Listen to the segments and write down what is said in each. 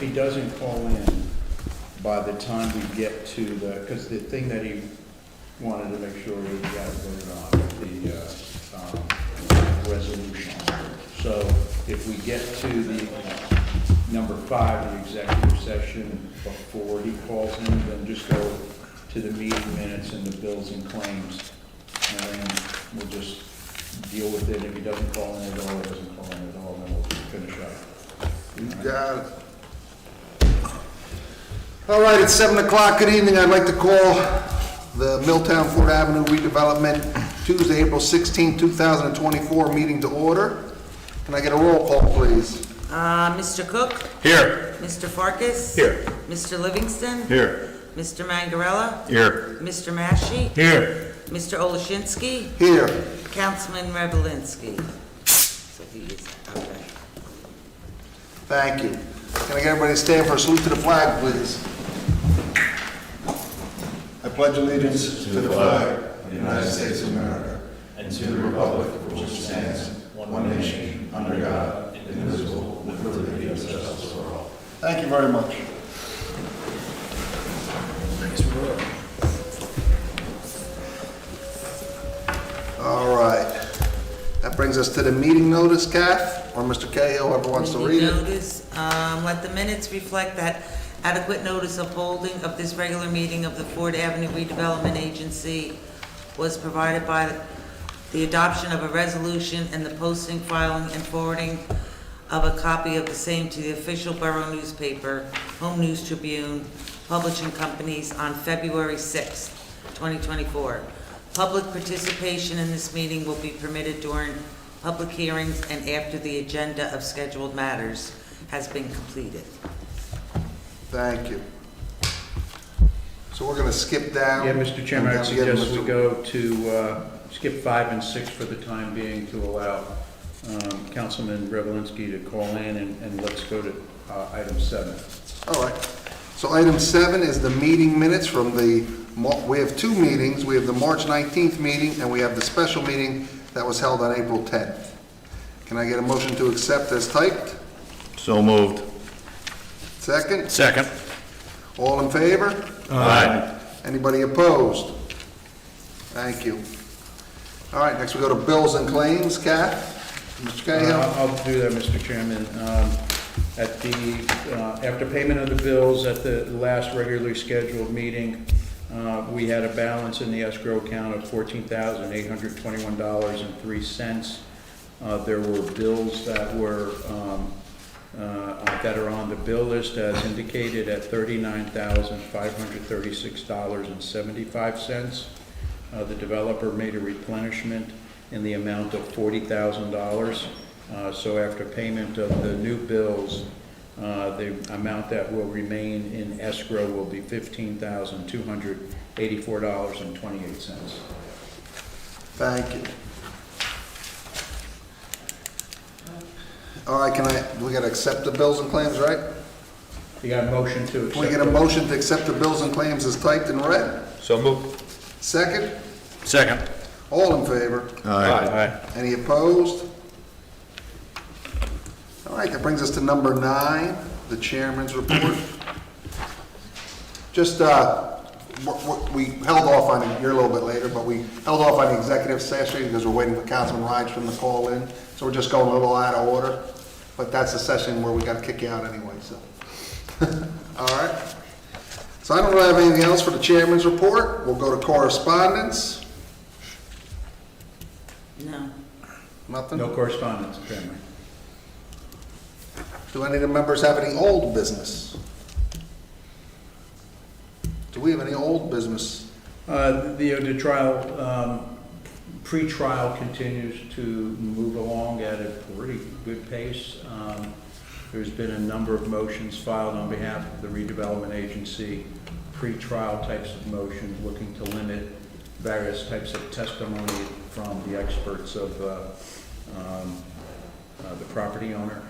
if he doesn't call in by the time we get to the, because the thing that he wanted to make sure we got voted on, the resolution. So if we get to the number 5, the executive session, before he calls in, then just go to the meeting minutes and the bills and claims, and then we'll just deal with it. If he doesn't call in at all, he doesn't call in at all, then we'll finish up. You got it. All right, it's 7 o'clock. Good evening. I'd like to call the Milltown 4th Avenue redevelopment Tuesday, April 16, 2024 meeting to order. Can I get a roll call, please? Mr. Cook? Here. Mr. Farkas? Here. Mr. Livingston? Here. Mr. Mangarella? Here. Mr. Mashi? Here. Mr. Olashinsky? Here. Councilman Revelinsky? So he is, okay. Thank you. Can I get everybody to stand for a salute to the flag, please? I pledge allegiance to the flag of the United States of America and to the republic for which it stands, one nation, under God, indivisible, with liberty and justice for all. Thank you very much. All right. That brings us to the meeting notice, Kath, or Mr. Cahill, whoever wants to read it. Notice, let the minutes reflect that adequate notice of holding of this regular meeting of the 4th Avenue Redevelopment Agency was provided by the adoption of a resolution and the posting, filing, and forwarding of a copy of the same to the official borough newspaper, Home News Tribune, publishing companies on February 6, 2024. Public participation in this meeting will be permitted during public hearings and after the agenda of scheduled matters has been completed. Thank you. So we're going to skip down. Yeah, Mr. Chairman, and I then get suggest we Mr. go to, skip 5 and 6 for the time being to allow Councilman Revelinsky to call in, and let's go to item 7. All right. So item 7 is the meeting minutes from we have 2 meetings. We have the March 19th meeting, and we have the special meeting that was held on April 10th. Can I get a motion to accept as typed? So moved. Second? Second. All in favor? Aye. Anybody opposed? Thank you. All right, next we go to bills and claims. Kath? Mr. Cahill? I'll do that, Mr. Chairman. At the, after payment of the bills at the last regularly scheduled meeting, we had a balance in the escrow account of $14,821.03. There were bills that were that are on the bill list as indicated at $39,536.75. The developer made a replenishment in the amount of $40,000. So after payment of the new bills, the amount that will remain in escrow will be $15,284.28. Thank you. All right, we got to accept the bills and claims, right? You got a motion to accept? Can we get a motion to accept the bills and claims as typed and read? So moved. Second? Second. All in favor? Aye. Any opposed? All right, that brings us to number 9, the chairman's report. Just, we held off on it, you're a little bit later, but we held off on the executive session because we're waiting for Councilman Rydstrom to call in. So we're just going a little out of order, but that's a session where we got to kick you out anyway, so. All right. So I don't really have anything else for the chairman's report. We'll go to correspondence. No. Nothing? No correspondence, Chairman. Do any of the members have any old business? Do we have any old business? The trial, pre-trial continues to move along at a pretty good pace. There's been a number of motions filed on behalf of the redevelopment agency, pre-trial types of motions looking to limit various types of testimony from the experts of the property owner.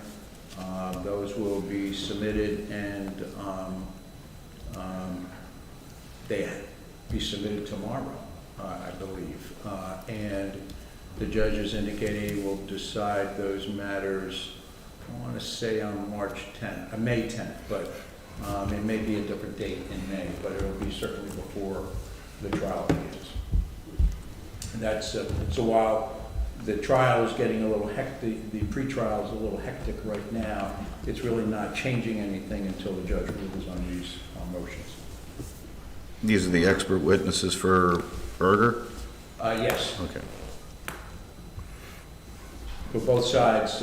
Those will be submitted and they be submitted tomorrow, I believe. And the judge is indicating he will decide those matters I want to say on March 10th, May 10th, but it may be a different date in May, but it'll be certainly before the trial begins. And that's, so while the trial is getting a little hectic, the pre-trial is a little hectic right now, it's really not changing anything until the judge rules on these motions. These are the expert witnesses for Berger? Yes, Okay. but both sides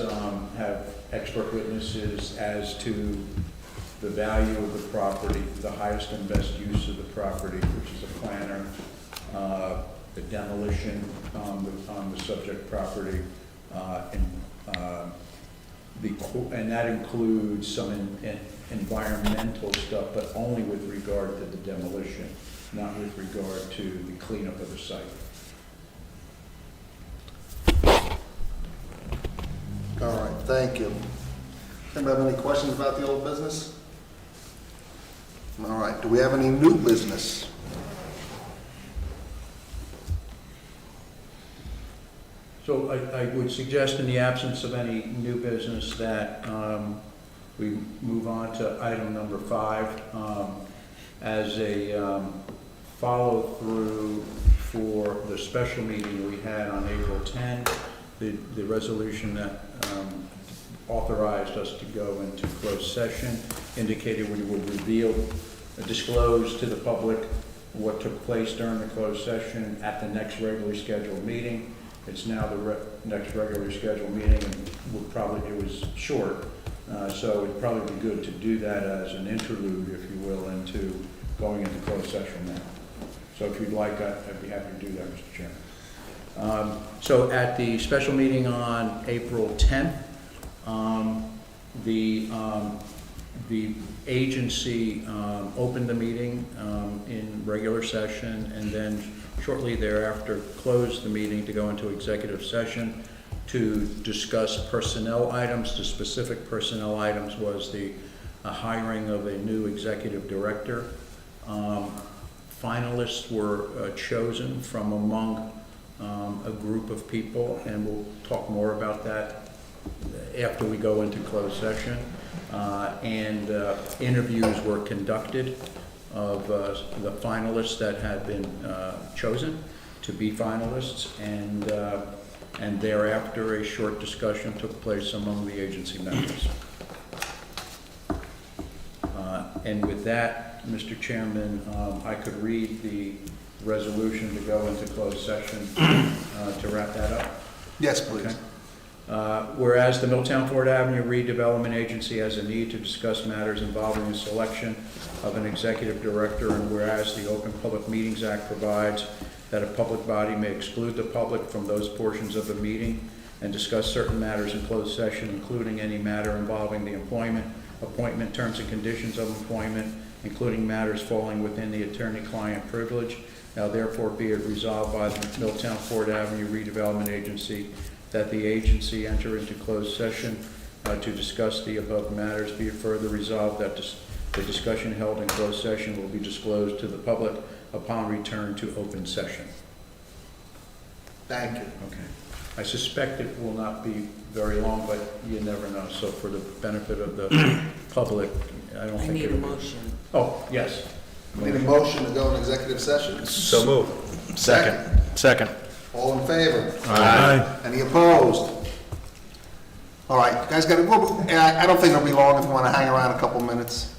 have expert witnesses as to the value of the property, the highest and best use of the property, which is a planner, the demolition on the subject property, and that includes some environmental stuff, but only with regard to the demolition, not with regard to the cleanup of the site. All right, thank you. Anybody have any questions about the old business? All right, do we have any new business? So I would suggest, in the absence of any new business, that we move on to item number 5 as a follow-through for the special meeting we had on April 10, the resolution that authorized us to go into closed session, indicated we would disclose to the public what took place during the closed session at the next regularly scheduled meeting. It's now the next regularly scheduled meeting, and it was short, so it'd probably be good to do that as an interlude, if you will, into going into closed session now. So if you'd like, I'd be happy to do that, Mr. Chairman. So at the special meeting on April 10th, the agency opened the meeting in regular session, and then shortly thereafter closed the meeting to go into executive session to discuss personnel items. The specific personnel items was the hiring of a new executive director. Finalists were chosen from among a group of people, and we'll talk more about that after we go into closed session. Interviews were conducted of the finalists that had been chosen to be finalists, and thereafter a short discussion took place among the agency members. And with that, Mr. Chairman, I could read the resolution to go into closed session to wrap that up. Yes, please. Okay. Whereas the Milltown Ford Avenue Redevelopment Agency has a need to discuss matters involving the selection of an executive director, and whereas the Open Public Meetings Act provides that a public body may exclude the public from those portions of the meeting and discuss certain matters in closed session, including any matter involving the employment, appointment, terms and conditions of employment, including matters falling within the attorney-client privilege. Now therefore be it resolved by the Milltown Ford Avenue Redevelopment Agency that the agency enter into closed session to discuss the above matters. Be it further resolved that the discussion held in closed session will be disclosed to the public upon return to open session. Thank you. Okay. I suspect it will not be very long, but you never know. So for the benefit of the public, I don't I think need a it'll be. motion. Oh, yes. Need a motion to go in executive session? So move. Second. All in favor? Aye. Any opposed? All right, you guys got to, I don't think it'll be long if you want to hang around a couple minutes.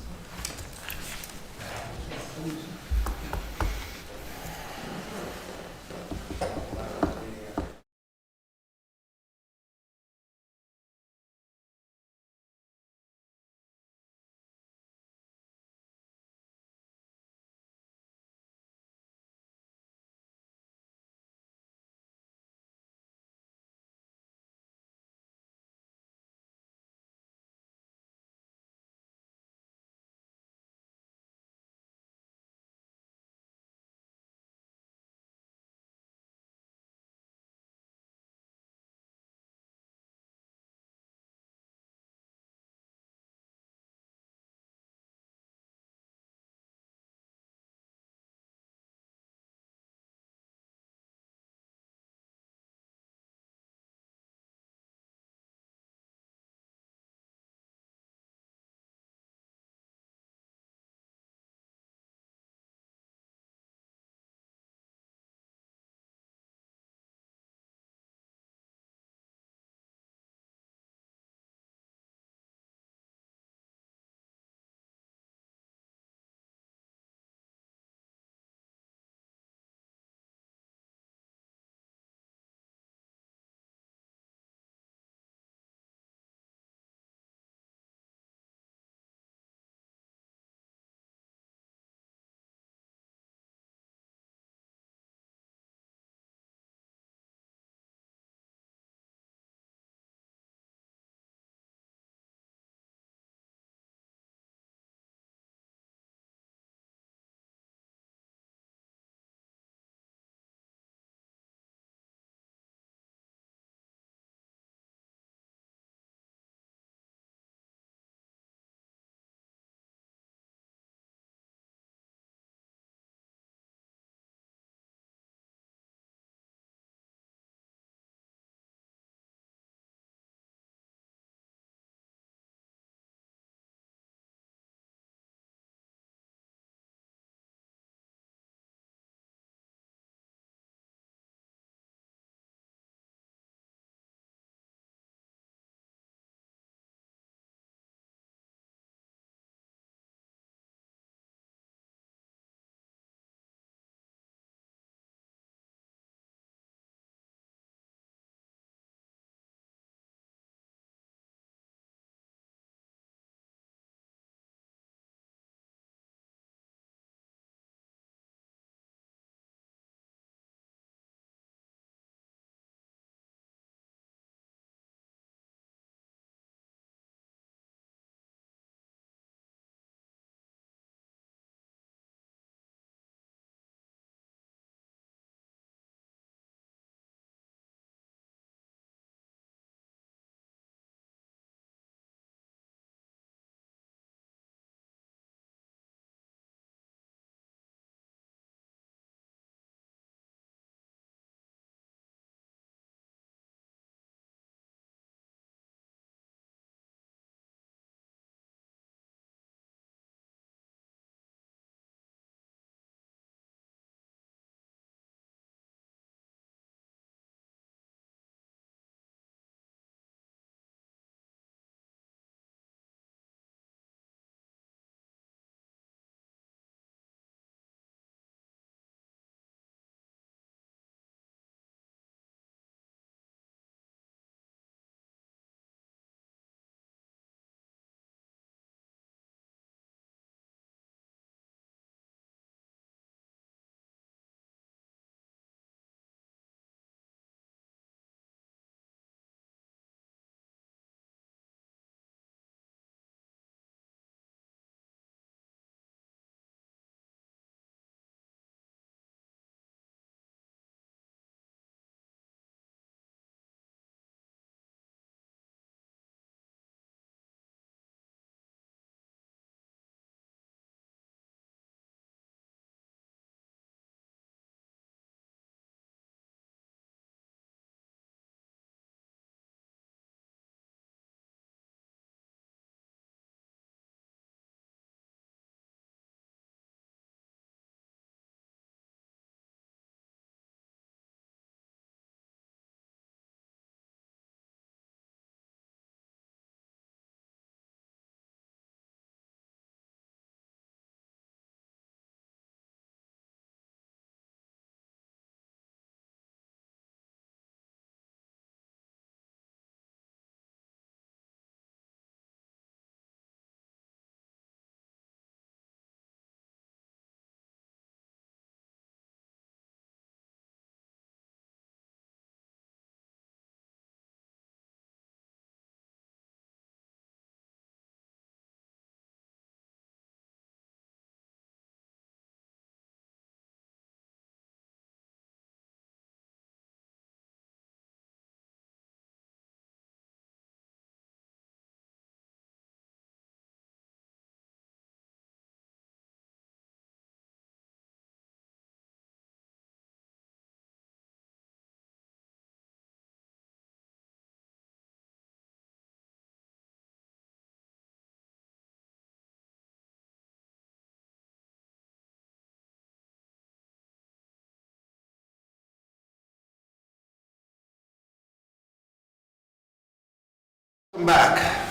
Back.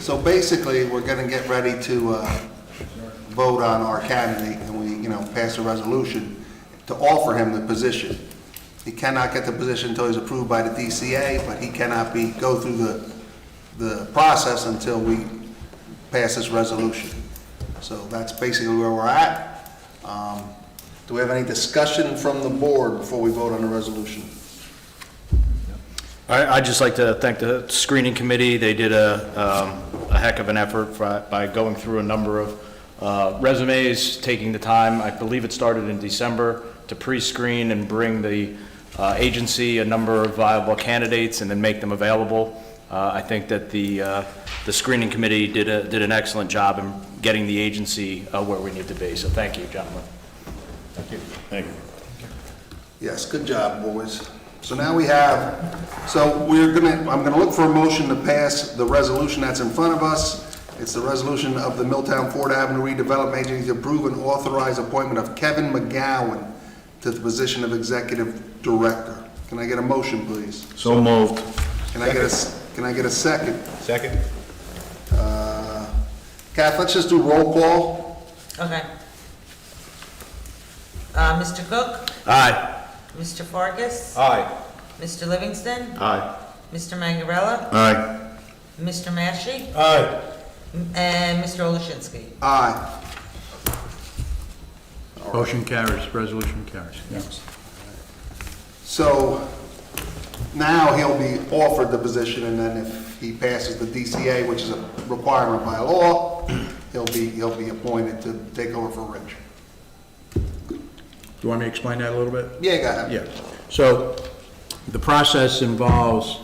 So basically, we're gonna get ready to vote on our candidate, and we, pass a resolution to offer him the position. He cannot get the position until he's approved by the DCA, but he cannot go through the process until we pass this resolution. So that's basically where we're at. Do we have any discussion from the board before we vote on the resolution? I'd just like to thank the screening committee. They did a heck of an effort by going through a number of resumes, taking the time. I believe it started in December to pre-screen and bring the agency a number of viable candidates and then make them available. I think that the screening committee did an excellent job in getting the agency where we need to be. So thank you, gentlemen. Thank you. Thank you. Yes, good job, boys. So now we have, I'm gonna look for a motion to pass the resolution that's in front of us. It's the resolution of the Milltown Ford Avenue Redevelopment Agency to approve and authorize appointment of Kevin McGowan to the position of Executive Director. Can I get a motion, please? So moved. Can I get a second? Second. Kath, let's just do roll call. Okay. Mr. Cook? Aye. Mr. Farkas? Aye. Mr. Livingston? Aye. Mr. Mangarella? Aye. Mr. Mashi? Aye. And Mr. Olashinsky. Aye. Motion carries, resolution carries. So now he'll be offered the position, and then if he passes the DCA, which is a requirement by law, he'll be appointed to take over for Rich. Do you want me to explain that a little bit? Yeah, go ahead. Yeah, so the process involves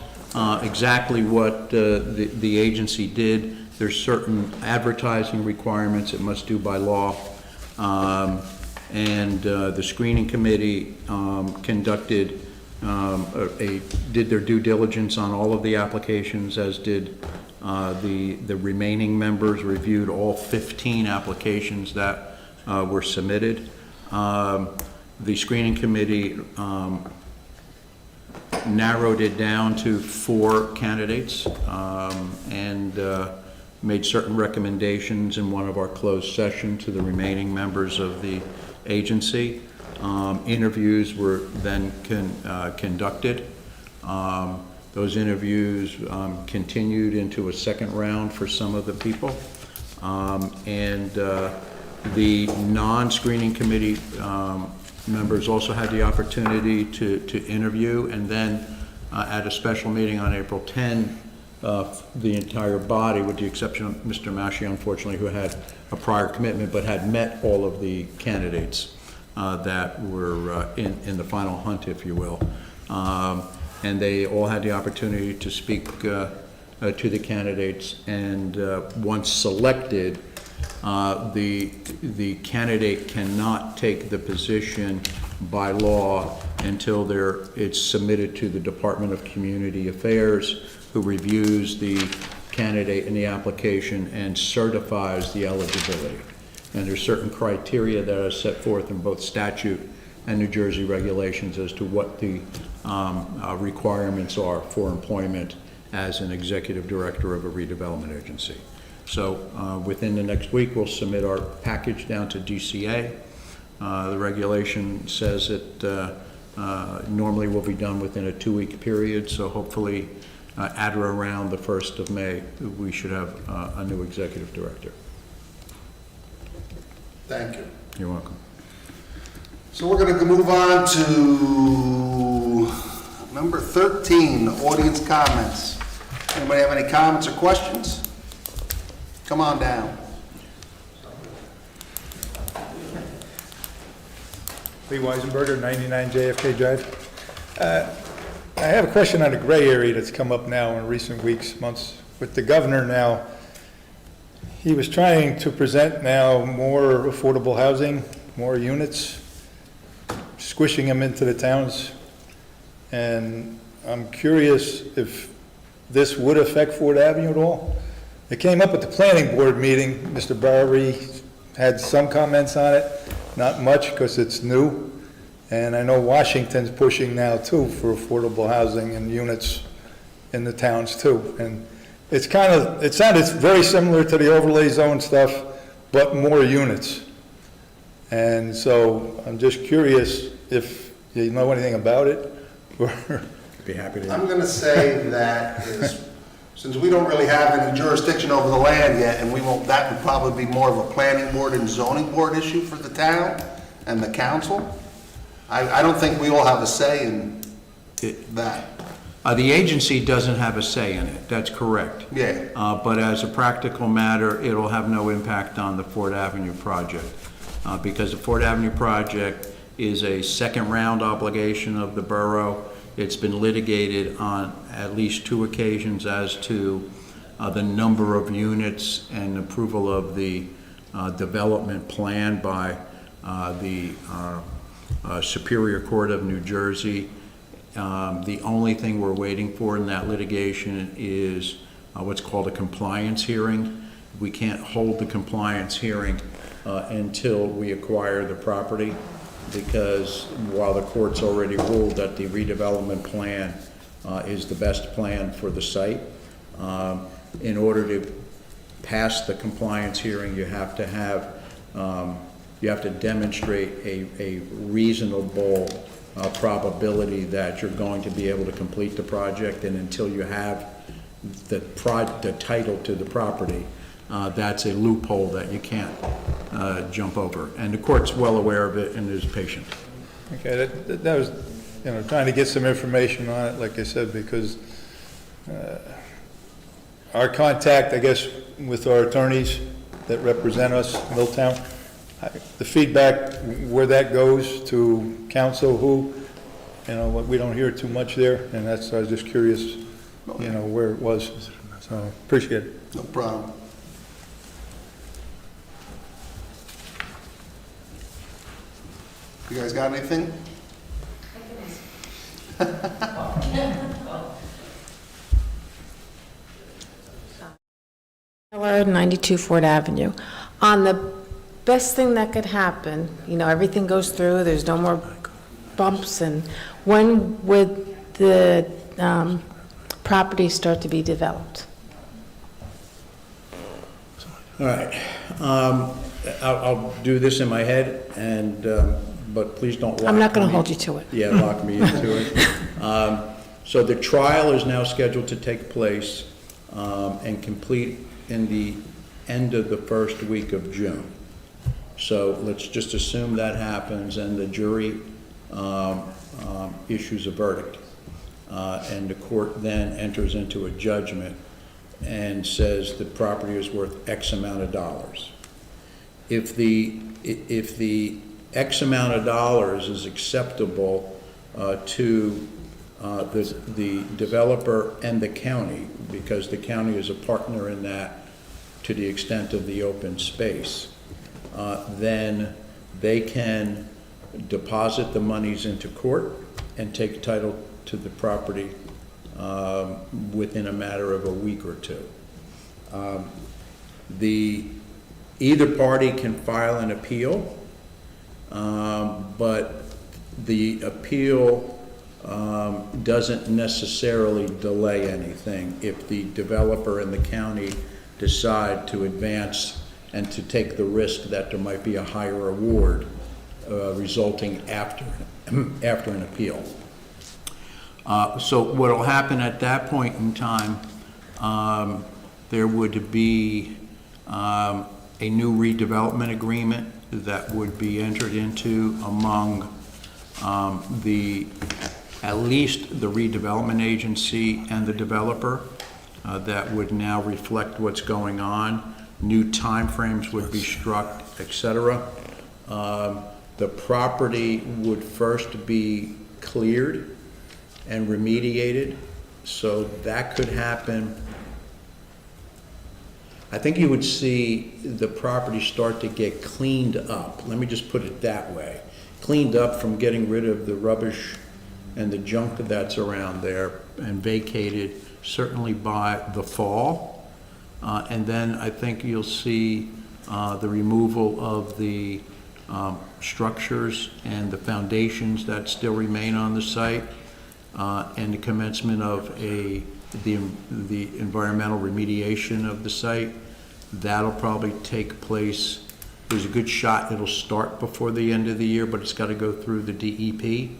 exactly what the agency did. There's certain advertising requirements it must do by law. And the screening committee did their due diligence on all of the applications, as did the remaining members, reviewed all 15 applications that were submitted. The screening committee narrowed it down to 4 candidates and made certain recommendations in one of our closed session to the remaining members of the agency. Interviews were then conducted. Those interviews continued into a second round for some of the people. And the non-screening committee members also had the opportunity to interview, and then at a special meeting on April 10, the entire body, with the exception of Mr. Mashi, unfortunately, who had a prior commitment, but had met all of the candidates that were in the final hunt, if you will. And they all had the opportunity to speak to the candidates, and once selected, the candidate cannot take the position by law until it's submitted to the Department of Community Affairs, who reviews the candidate and the application and certifies the eligibility. And there's certain criteria that are set forth in both statute and New Jersey regulations as to what the requirements are for employment as an executive director of a redevelopment agency. So within the next week, we'll submit our package down to DCA. The regulation says that normally will be done within a 2-week period, so hopefully at or around the 1st of May, we should have a new executive director. Thank you. You're welcome. So we're going to move on to number 13, audience comments. Anybody have any comments or questions? Come on down. Lee Weisenberger, 99 JFK Drive. I have a question on the gray area that's come up now in recent weeks, months. With the governor now, he was trying to present now more affordable housing, more units, squishing them into the towns. And I'm curious if this would affect Ford Avenue at all. It came up at the planning board meeting. Mr. Bowery had some comments on it, not much because it's new. And I know Washington's pushing now too for affordable housing and units in the towns too. And it's kind of, it sounded very similar to the overlay zone stuff, but more units. And so I'm just curious if you know anything about it, or Be happy to. I'm gonna say that is, since we don't really have any jurisdiction over the land yet, and we won't, that would probably be more of a planning board and zoning board issue for the town and the council. I don't think we all have a say in that. The agency doesn't have a say in it, that's correct. Yeah. But as a practical matter, it'll have no impact on the Ford Avenue project. Because the Ford Avenue project is a second-round obligation of the borough. It's been litigated on at least 2 occasions as to the number of units and approval of the development plan by the Superior Court of New Jersey. The only thing we're waiting for in that litigation is what's called a compliance hearing. We can't hold the compliance hearing until we acquire the property, because while the court's already ruled that the redevelopment plan is the best plan for the site, in order to pass the compliance hearing, you have to have, you have to demonstrate a reasonable probability that you're going to be able to complete the project, and until you have the title to the property, that's a loophole that you can't jump over. And the court's well aware of it and is patient. okay, that was, you know, trying to get some information on it, like I said, because our contact, I guess, with our attorneys that represent us, Milltown, the feedback, where that goes to council, who, you know, we don't hear too much there, and that's, I was just curious, you know, where it was, so appreciate it. No problem. You guys got anything? Taylor, 92 Ford Avenue. On the best thing that could happen, you know, everything goes through, there's no more bumps, and when would the property start to be developed? All right. I'll do this in my head, and but please don't lock me. I'm not going to hold you to it. Yeah, lock me into it. So the trial is now scheduled to take place and complete in the end of the first week of June. So let's just assume that happens and the jury issues a verdict. And the court then enters into a judgment and says the property is worth X amount of dollars. If the X amount of dollars is acceptable to the developer and the county, because the county is a partner in that to the extent of the open space, then they can deposit the monies into court and take title to the property within a matter of a week or two. Either party can file an appeal, but the appeal doesn't necessarily delay anything if the developer and the county decide to advance and to take the risk that there might be a higher award resulting after an appeal. So what will happen at that point in time, there would be a new redevelopment agreement that would be entered into among at least the redevelopment agency and the developer that would now reflect what's going on. New timeframes would be struck, etc. The property would first be cleared and remediated, so that could happen. I think you would see the property start to get cleaned up. Let me just put it that way. Cleaned up from getting rid of the rubbish and the junk that's around there, and vacated certainly by the fall. And then I think you'll see the removal of the structures and the foundations that still remain on the site, and the commencement of a the environmental remediation of the site. That'll probably take place, there's a good shot it'll start before the end of the year, but it's got to go through the DEP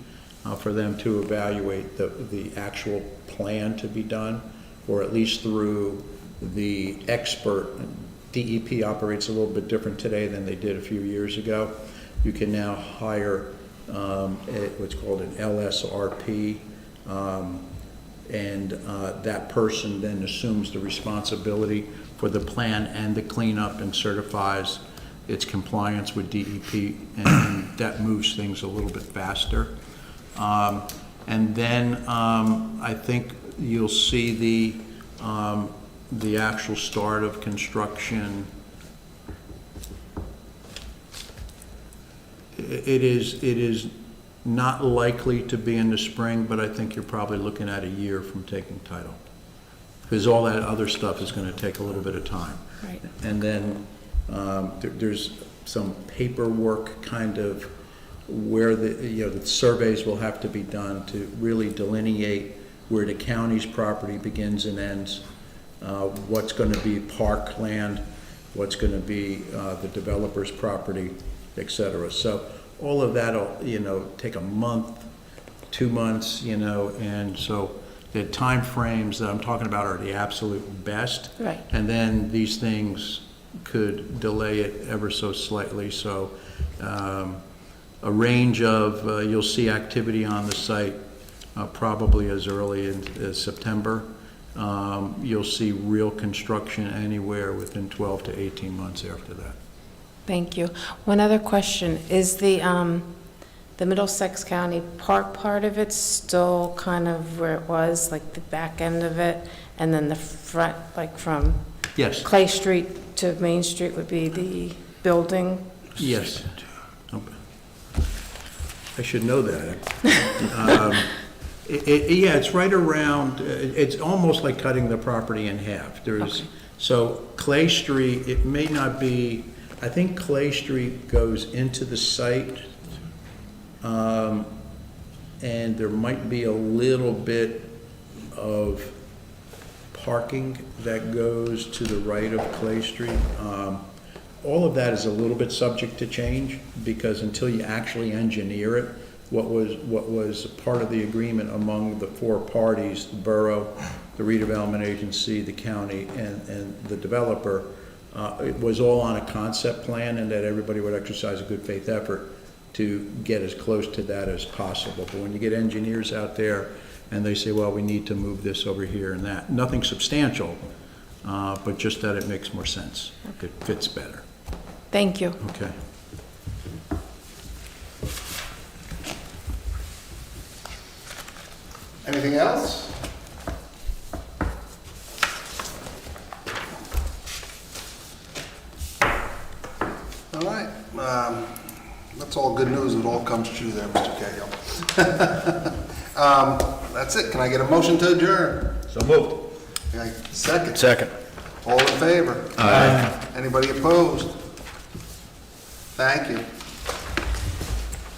for them to evaluate the actual plan to be done, or at least through the expert. DEP operates a little bit different today than they did a few years ago. You can now hire what's called an LSRP, and that person then assumes the responsibility for the plan and the cleanup and certifies its compliance with DEP, and that moves things a little bit faster. And then I think you'll see the actual start of construction. It is not likely to be in the spring, but I think you're probably looking at a year from taking title, because all that other stuff is going to take a little bit of time. Right. And then there's some paperwork kind of where the surveys will have to be done to really delineate where the county's property begins and ends, what's going to be parkland, what's going to be the developer's property, et cetera. So all of that'll, take a month, 2 months, and so the time frames that I'm talking about are the absolute best. Right. And then these things could delay it ever so slightly. So a range of, you'll see activity on the site probably as early as September. You'll see real construction anywhere within 12 to 18 months after that. Thank you. One other question, is the Middlesex County Park part of it still kind of where it was, like the back end of it, and then the front, like from Yes. Clay Street to Main Street would be the building? Yes. I should know that. Yeah, it's right around, it's almost like cutting the property in half. Okay. So Clay Street, it may not be, I think Clay Street goes into the site, and there might be a little bit of parking that goes to the right of Clay Street. All of that is a little bit subject to change, because until you actually engineer it, what was part of the agreement among the four parties, the borough, the redevelopment agency, the county, and the developer, it was all on a concept plan, and that everybody would exercise a good faith effort to get as close to that as possible. But when you get engineers out there and they say, well, we need to move this over here and that, nothing substantial, but just that it makes more sense. It fits better. Thank you. Okay. Anything else? All right, that's all good news. It all comes true there, Mr. Cahill. That's it. Can I get a motion to adjourn? So moved. Okay, second. Second. All in favor? Aye. Anybody opposed? Thank you.